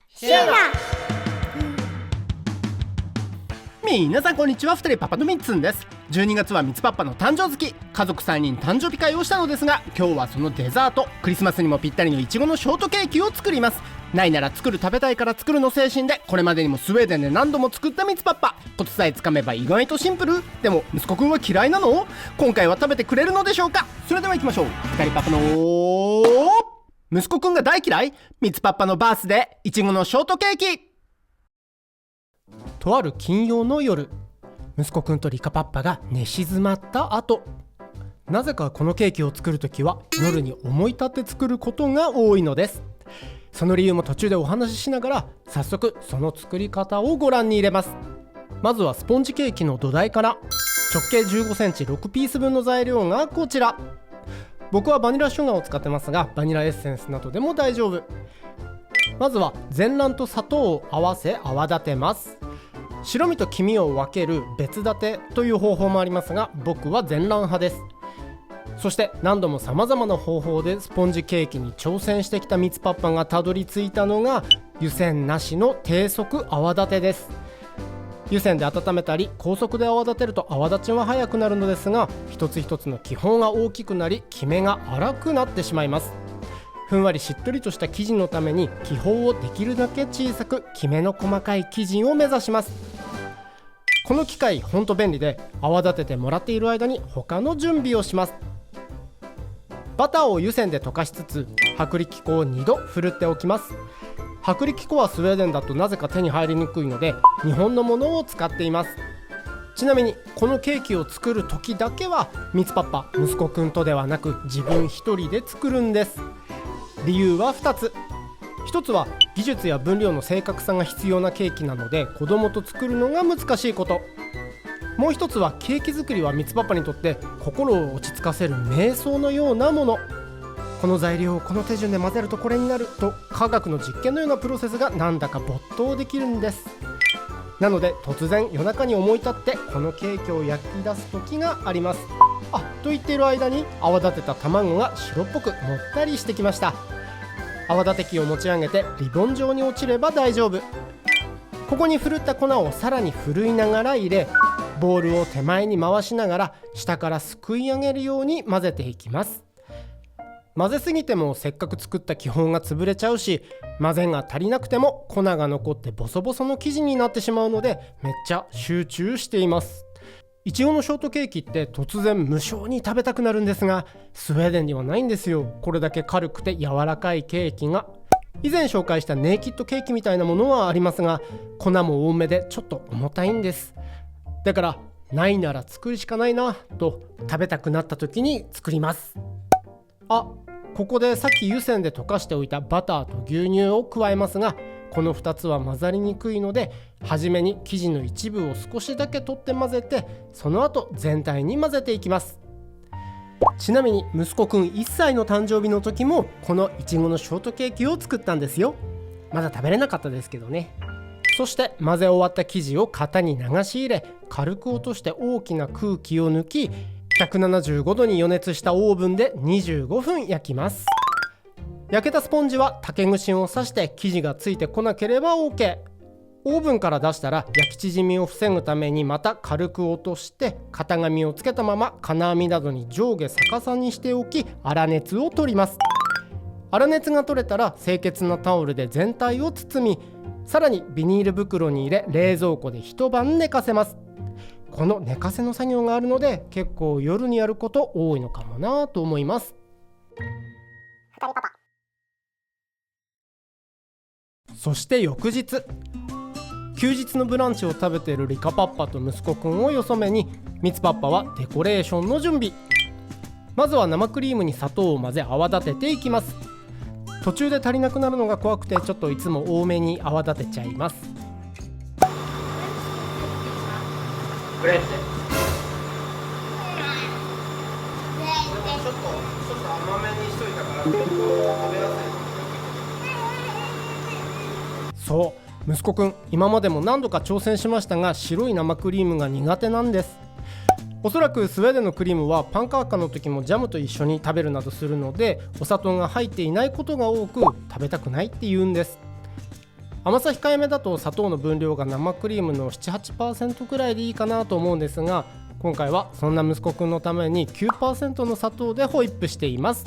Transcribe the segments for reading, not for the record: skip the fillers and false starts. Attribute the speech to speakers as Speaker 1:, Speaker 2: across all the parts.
Speaker 1: シェラ
Speaker 2: 皆さんこんにちは。二人パパのみっつんです。12月はみつパパの誕生月、家族3人誕生日会をしたのですが、今日はそのデザート、クリスマスにもぴったりのいちごのショートケーキを作ります。ないなら作る、食べたいから作るの精神で、これまでにもスウェーデンで何度も作ったみつパパ。コツさえつかめば意外とシンプル。でも息子くんは嫌いなの？今回は食べてくれるのでしょうか？それでは行きましょう。二人パパの息子くんが大嫌い、みつパパのバースデーいちごのショートケーキ。とある金曜の夜、息子くんとリカパッパが寝静まった後、なぜかこのケーキを作るときは夜に思い立って作ることが多いのです。その理由も途中でお話ししながら、早速その作り方をご覧に入れます。まずはスポンジケーキの土台から。直径15センチ6ピース分の材料がこちら。僕はバニラシュガーを使ってますが、バニラエッセンスなどでも大丈夫。まずは全卵と砂糖を合わせ泡立てます。白身と黄身を分ける別立てという方法もありますが、僕は全卵派です。そして何度も様々な方法でスポンジケーキに挑戦してきたみつパパがたどり着いたのが湯煎なしの低速泡立てです。湯煎で温めたり高速で泡立てると泡立ちは早くなるのですが、一つ一つの気泡が大きくなりきめが粗くなってしまいます。ふんわりしっとりとした生地のために気泡をできるだけ小さく、きめの細かい生地を目指します。この機械ほんと便利で、泡立ててもらっている間に他の準備をします。バターを湯煎で溶かしつつ、薄力粉を2度ふるっておきます。薄力粉はスウェーデンだとなぜか手に入りにくいので、日本のものを使っています。ちなみにこのケーキを作る時だけはみつパパ、息子くんとではなく自分一人で作るんです。理由は2つ。1つは技術や分量の正確さが必要なケーキなので、子供と作るのが難しいこと。もう1つはケーキ作りはみつパパにとって心を落ち着かせる瞑想のようなもの。この材料をこの手順で混ぜるとこれになると、科学の実験のようなプロセスがなんだか没頭できるんです。なので突然夜中に思い立ってこのケーキを焼き出す時があります。と言っている間に泡立てた卵が白っぽくもったりしてきました。泡立て器を持ち上げてリボン状に落ちれば大丈夫。ここにふるった粉をさらにふるいながら入れ、ボウルを手前に回しながら下からすくい上げるように混ぜていきます。混ぜすぎてもせっかく作った気泡が潰れちゃうし、混ぜが足りなくても粉が残ってボソボソの生地になってしまうので、めっちゃ集中しています。いちごのショートケーキって突然無性に食べたくなるんですが、スウェーデンにはないんですよ。これだけ軽くて柔らかいケーキが。以前紹介したネイキッドケーキみたいなものはありますが、粉も多めでちょっと重たいんです。だからないなら作るしかないなと、食べたくなった時に作ります。ここでさっき湯煎で溶かしておいたバターと牛乳を加えますが、この2つは混ざりにくいので、初めに生地の一部を少しだけ取って混ぜて、その後全体に混ぜていきます。ちなみに息子くん1歳の誕生日の時もこのいちごのショートケーキを作ったんですよ。まだ食べれなかったですけどね。そして混ぜ終わった生地を型に流し入れ、軽く落として大きな空気を抜き、175度に予熱したオーブンで25分焼きます。焼けたスポンジは竹串を刺して生地がついてこなければ OK。 オーブンから出したら焼き縮みを防ぐためにまた軽く落として、型紙をつけたまま金網などに上下逆さにしておき、粗熱を取ります。粗熱が取れたら清潔なタオルで全体を包み、さらにビニール袋に入れ冷蔵庫で一晩寝かせます。この寝かせの作業があるので結構夜にやること多いのかもなと思います。そして翌日、休日のブランチを食べているリカパッパと息子くんをよそめに、みつパッパはデコレーションの準備。まずは生クリームに砂糖を混ぜ泡立てていきます。途中で足りなくなるのが怖くて、ちょっといつも多めに泡立てちゃいます。これってちょっと甘めにしといたから食べやすい。そう、息子くん今までも何度か挑戦しましたが、白い生クリームが苦手なんです。おそらくスウェーデンのクリームはパンカーカの時もジャムと一緒に食べるなどするので、お砂糖が入っていないことが多く食べたくないって言うんです。甘さ控えめだと砂糖の分量が生クリームの 7-8% くらいでいいかなと思うんですが、今回はそんな息子くんのために 9% の砂糖でホイップしています。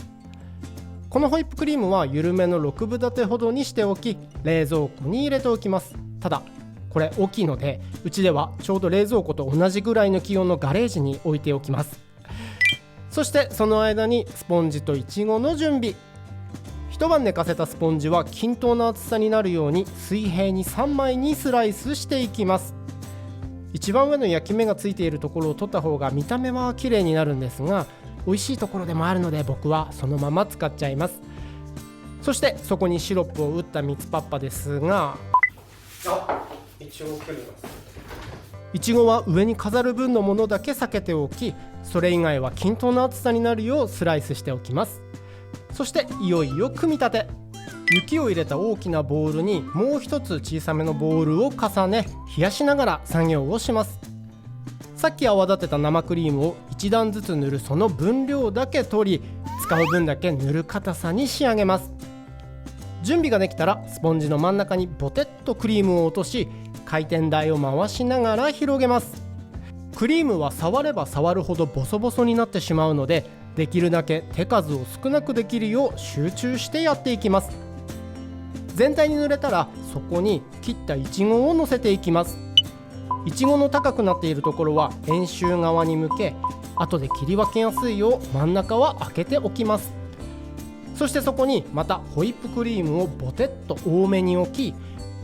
Speaker 2: このホイップクリームは緩めの6分立てほどにしておき、冷蔵庫に入れておきます。ただこれ大きいので、うちではちょうど冷蔵庫と同じぐらいの気温のガレージに置いておきます。そしてその間にスポンジといちごの準備。一晩寝かせたスポンジは均等な厚さになるように水平に3枚にスライスしていきます。一番上の焼き目がついているところを取った方が見た目は綺麗になるんですが、美味しいところでもあるので僕はそのまま使っちゃいます。そしてそこにシロップを打ったみつパッパですが、いちごは上に飾る分のものだけ避けておき、それ以外は均等な厚さになるようスライスしておきます。そしていよいよ組み立て。雪を入れた大きなボウルにもう一つ小さめのボウルを重ね、冷やしながら作業をします。さっき泡立てた生クリームを一段ずつ塗るその分量だけ取り、使う分だけ塗る硬さに仕上げます。準備ができたらスポンジの真ん中にボテッとクリームを落とし、回転台を回しながら広げます。クリームは触れば触るほどボソボソになってしまうので、できるだけ手数を少なくできるよう集中してやっていきます。全体に塗れたらそこに切ったいちごを乗せていきます。いちごの高くなっているところは円周側に向け、後で切り分けやすいよう真ん中は開けておきます。そしてそこにまたホイップクリームをボテッと多めに置き、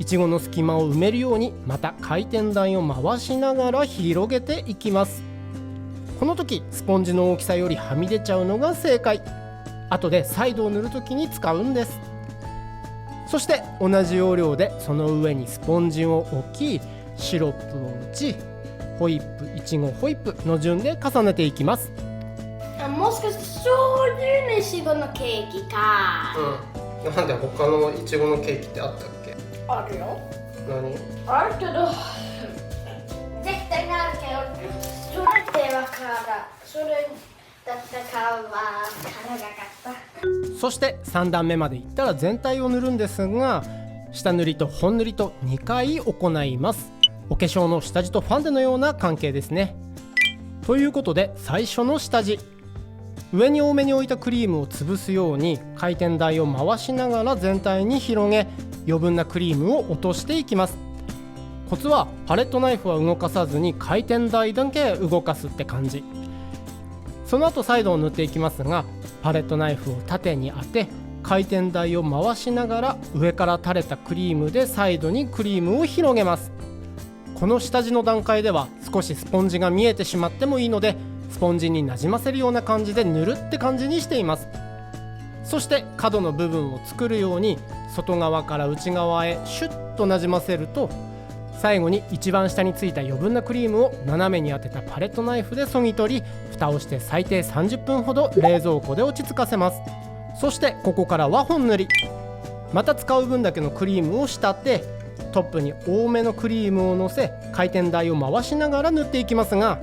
Speaker 2: いちごの隙間を埋めるようにまた回転台を回しながら広げていきます。この時スポンジの大きさよりはみ出ちゃうのが正解。後でサイドを塗る時に使うんです。そして同じ要領でその上にスポンジを置き、シロップを打ち、ホイップ、いちごホイップの順で重ねていきます。
Speaker 1: もしかしてそういういちごのケーキか。
Speaker 2: なんで他のいちごのケーキってあったっけ？
Speaker 1: あるよ。
Speaker 2: 何？
Speaker 1: あるけど絶対なるけど、それではからそれだったかは辛かった。
Speaker 2: そして3段目までいったら全体を塗るんですが、下塗りと本塗りと2回行います。お化粧の下地とファンデのような関係ですね。ということで最初の下地、上に多めに置いたクリームを潰すように回転台を回しながら全体に広げ、余分なクリームを落としていきます。コツはパレットナイフは動かさずに回転台だけ動かすって感じ。その後サイドを塗っていきますが、パレットナイフを縦に当て、回転台を回しながら上から垂れたクリームでサイドにクリームを広げます。この下地の段階では少しスポンジが見えてしまってもいいので、スポンジになじませるような感じで塗るって感じにしています。そして角の部分を作るように外側から内側へシュッとなじませると、最後に一番下についた余分なクリームを斜めに当てたパレットナイフで削ぎ取り、蓋をして最低30分ほど冷蔵庫で落ち着かせます。そしてここからは本塗り。また使う分だけのクリームを仕立て、トップに多めのクリームをのせ、回転台を回しながら塗っていきますが、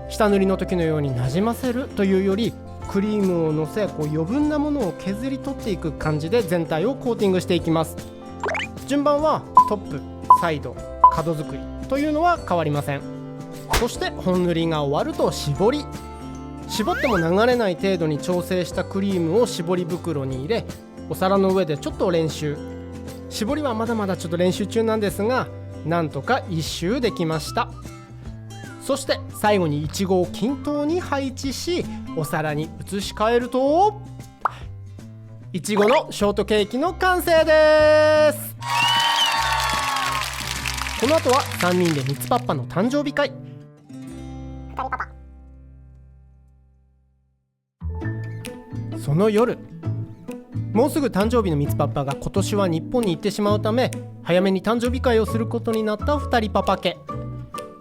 Speaker 2: 下塗りの時のようになじませるというより、クリームをのせ余分なものを削り取っていく感じで全体をコーティングしていきます。順番はトップ、サイド、角作りというのは変わりません。そして本塗りが終わると絞り。絞っても流れない程度に調整したクリームを絞り袋に入れ、お皿の上でちょっと練習。絞りはまだまだちょっと練習中なんですが、なんとか一周できました。そして最後にいちごを均等に配置し、お皿に移し替えると、いちごのショートケーキの完成です。この後は3人でみつパッパの誕生日会。その夜、もうすぐ誕生日のみつパッパが今年は日本に行ってしまうため、早めに誕生日会をすることになった2人パパ家。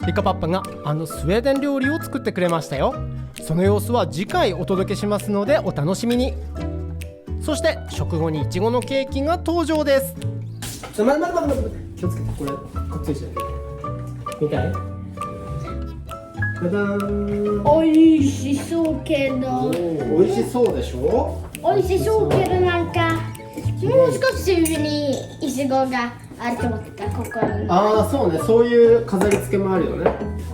Speaker 2: リカパッパがスウェーデン料理を作ってくれましたよ。その様子は次回お届けしますのでお楽しみに。そして食後にいちごのケーキが登場です。待って気をつけて、これくっついちゃう。見たい？ダダーン。
Speaker 1: おいしそうけど。
Speaker 2: おいしそうでしょ？
Speaker 1: おいしそうけどなんかもう少し上にいちごがあると思ってた、ここに。
Speaker 2: ああそうね、そういう飾り付けもあるよね。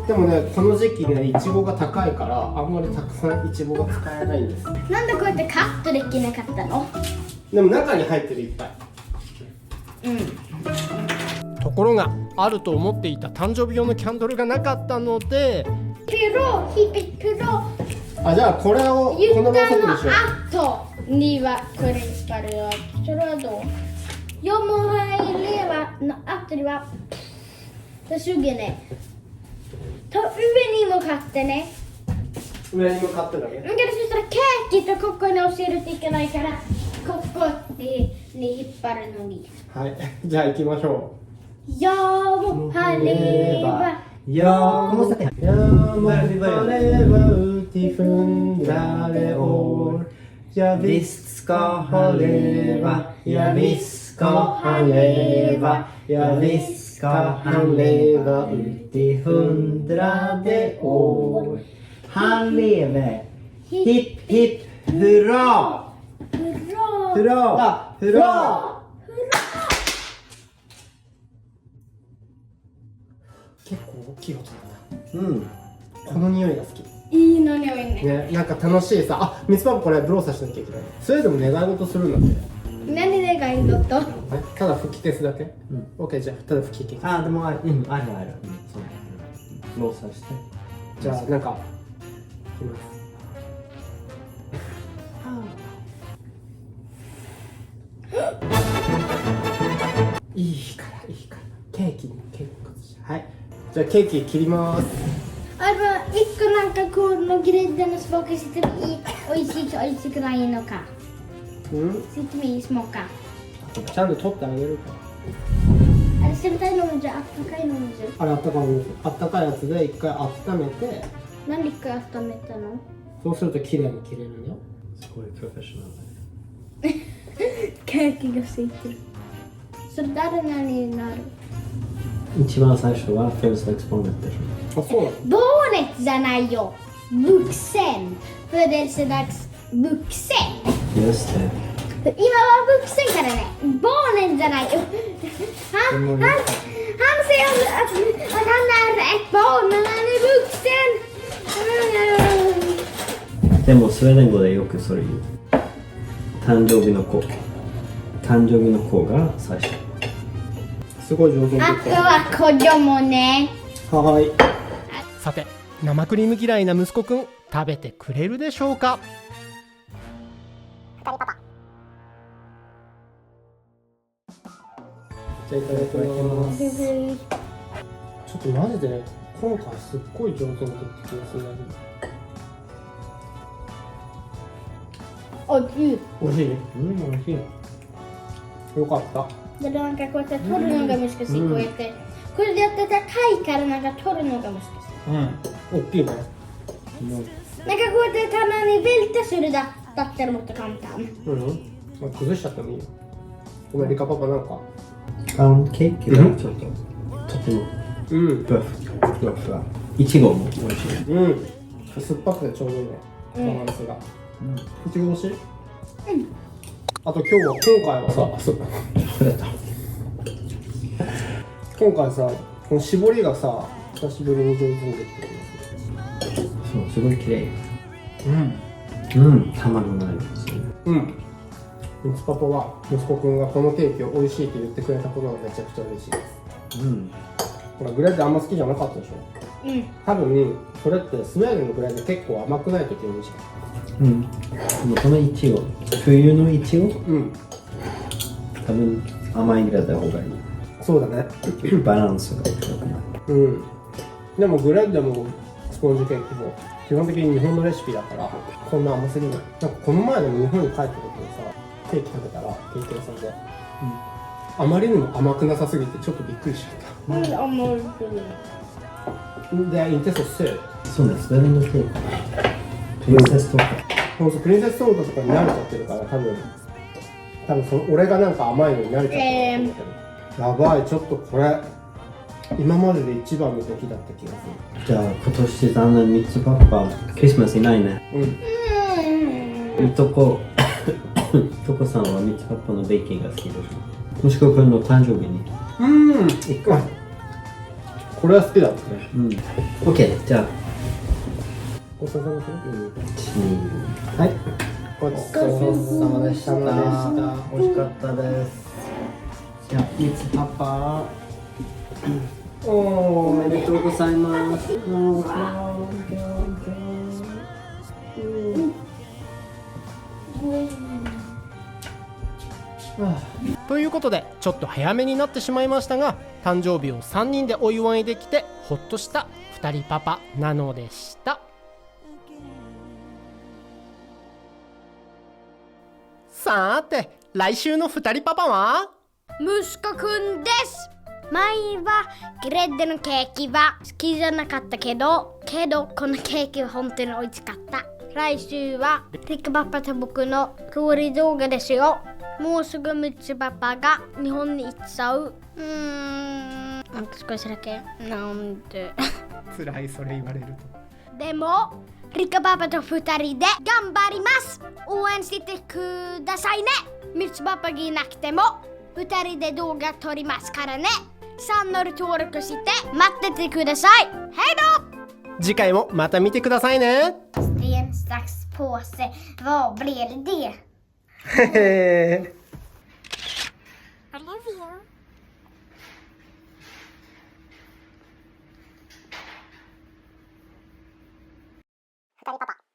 Speaker 2: でもね、この時期ね、いちごが高いからあんまりたくさんいちごが使えないんです。
Speaker 1: なんでこうやってカットできなかったの？
Speaker 2: でも中に入ってる、いっぱい。ところがあると思っていた誕生日用のキャンドルがなかったので、
Speaker 1: ピロ、ヒピピロ、
Speaker 2: あ、じゃあこれをこ
Speaker 1: 言
Speaker 2: のろうそく
Speaker 1: ったの
Speaker 2: にしよ
Speaker 1: 後にはこれ使うよ。それはどう？Jag må levaの後には20ね。と上に向かってね。
Speaker 2: う。上に向かってるだけ。
Speaker 1: だけどそしたらケーキとここに教えるといけないから、ここに引っ張るのに。
Speaker 2: はい、じゃあ行きましょう。
Speaker 1: Jag må leva.
Speaker 3: Ja, kom och sätt dig här.
Speaker 2: Jag må leva ut i 100 år.
Speaker 3: Ja, visst ska han leva. Ja, visst ska han leva. Ja, visst ska han leva ut i 100 år. Han lever. Hipp, hipp, hurra!
Speaker 1: Hurra!
Speaker 3: Hurra! Hurra!
Speaker 2: 結構大きい音だ
Speaker 3: うん。
Speaker 2: な。この匂いが好き。
Speaker 1: いいのにおいね。
Speaker 2: ね、なんか楽しいさ。あ、ミツパパこれブローさしなきゃいけない。それでも願い事するんだって。
Speaker 1: 何でがいいのと？
Speaker 2: ただ吹き消すだけ。
Speaker 3: うん
Speaker 2: オッケー、じゃあただ吹き消す。
Speaker 3: あ、でもある。うん、あるある。そう。ローサして。
Speaker 2: じゃあなんかいきます。いいからいいから。ケーキにケーキこし。はい。じゃあケーキ切ります。
Speaker 1: 一個なんかこのグレードのスポークしてもいい、美味しいと美味しくないのか。
Speaker 2: うん。
Speaker 1: 説明しもうか。
Speaker 2: ちゃんと取ってあげるから。
Speaker 1: あれ冷たいの水、あったかいの水。
Speaker 2: あれあったかい水、あったかいやつで一回温めて、
Speaker 1: なんで一回温めたの？
Speaker 2: そうすると綺麗に切れるんよ。
Speaker 3: すごいプロフェッショナルだね。
Speaker 1: ケーキがついてる。それ誰々になる？
Speaker 3: 一番最初はフェルスエクスポーネットでし
Speaker 2: あ、そうなの。
Speaker 1: ボーネットじゃないよ。vuxen. Födelsedagsvuxen.
Speaker 3: ょ。Just det.
Speaker 1: 今はvuxenからね。ボーネットじゃないよ。han säger att han är ett barn, men han är vuxen.
Speaker 3: でもスウェーデン語でよくそれ言う。誕生日の子。誕生日の子が最初。
Speaker 2: すごい上手にでき
Speaker 1: あと
Speaker 2: た。
Speaker 1: は子供ね。
Speaker 2: はーい。
Speaker 4: さて生クリーム嫌いな息子くん食べてくれるでしょうか？
Speaker 2: じゃあいただきます。ちょっとマジで今回すっごい上手にできた気がする。
Speaker 1: おいしい。
Speaker 2: 美味しい。
Speaker 3: うん、美味しい。
Speaker 2: よかった。
Speaker 1: でなんかこうやって取るのが難しい。こうやってこれでやって高いからなんか取るのが難しい。
Speaker 2: 大きいね。
Speaker 1: なんかこうやって棚にベルトするだったらもっと簡単。
Speaker 2: まあ、崩しちゃってもいいよ。ごめん、リカパパなんか。
Speaker 3: パウンドケーキがちょっと、とても
Speaker 2: うん。
Speaker 3: ふわふわふわ。いちごも美味しい。
Speaker 2: うん。酸っぱくてちょうどいいね。バランスが。いちご欲しい？あと今回はさ、あ、そうだ。今回さ、この絞りがさ、久しぶりに上手にできてる。
Speaker 3: そう、すごい綺麗。
Speaker 2: うん。
Speaker 3: うん、たまらないですね。
Speaker 2: うん。ミツパパは息子くんがこのケーキを美味しいって言ってくれたことがめちゃくちゃ嬉しいです。
Speaker 3: うん。
Speaker 2: ほら、グレーってあんま好きじゃなかったでしょ。多分それってスウェーデンのグレーって結構甘くない時にしか。
Speaker 3: うん。でもこのいちご、冬のいちご、
Speaker 2: うん。
Speaker 3: 多分甘いぐらいだ方がいい。
Speaker 2: そうだね。
Speaker 3: バランスが良くなる。
Speaker 2: うん。でもグレーでもスポンジケーキも基本的に日本のレシピだからこんな甘すぎない。なんかこの前でも日本に帰った時にさ、ケーキ食べたらケーキ屋さんで、あまりにも甘くなさすぎてちょっとびっくりしちゃっ
Speaker 1: なんであんまりするの？
Speaker 2: た。で、インテストス
Speaker 3: そうです、スウェーデンのケーキ。プリンセスとか。
Speaker 2: そうそう、プリンセスソーダとかに慣れちゃってるから多分その俺がなんか甘いのに慣れちゃってるんだけど、やばい、ちょっとこれ今までで一番の出来だった気がす
Speaker 3: じゃあ今年残念ミツパパクリスマスいないね。
Speaker 2: る。
Speaker 3: いとこさんはミツパパのベーキングが好きでしょ。もしくは君の誕生日に一個。
Speaker 2: これは好きだったね。
Speaker 3: うん。オッケー。じゃあ、
Speaker 2: ごちそうさまでした。
Speaker 3: はい。
Speaker 2: ごちそうさまでした。
Speaker 3: 美味しかったです。じゃあ、みつパパ。おめでとうございます。
Speaker 2: ということでちょっと早めになってしまいましたが、誕生日を3人でお祝いできてほっとした2人パパなのでした。さーて来週の2人パパは
Speaker 1: 息子くんです。前はグレッドのケーキは好きじゃなかったけどこのケーキは本当に美味しかった。来週はリカパパと僕の料理動画ですよ。もうすぐミツパパが日本に行っちゃう。少しだけなんで
Speaker 2: 辛い、それ言われると。
Speaker 1: でもリカパパと2人で頑張ります。応援してくださいね。ミツパパがいなくても2人で動画撮りますからね。チャンネル登録して待っててください。Hej då!
Speaker 2: 次回もまた見てくださいね。
Speaker 1: Sten, sax, påse. Vad blev det? I love you.
Speaker 5: 二人パパ。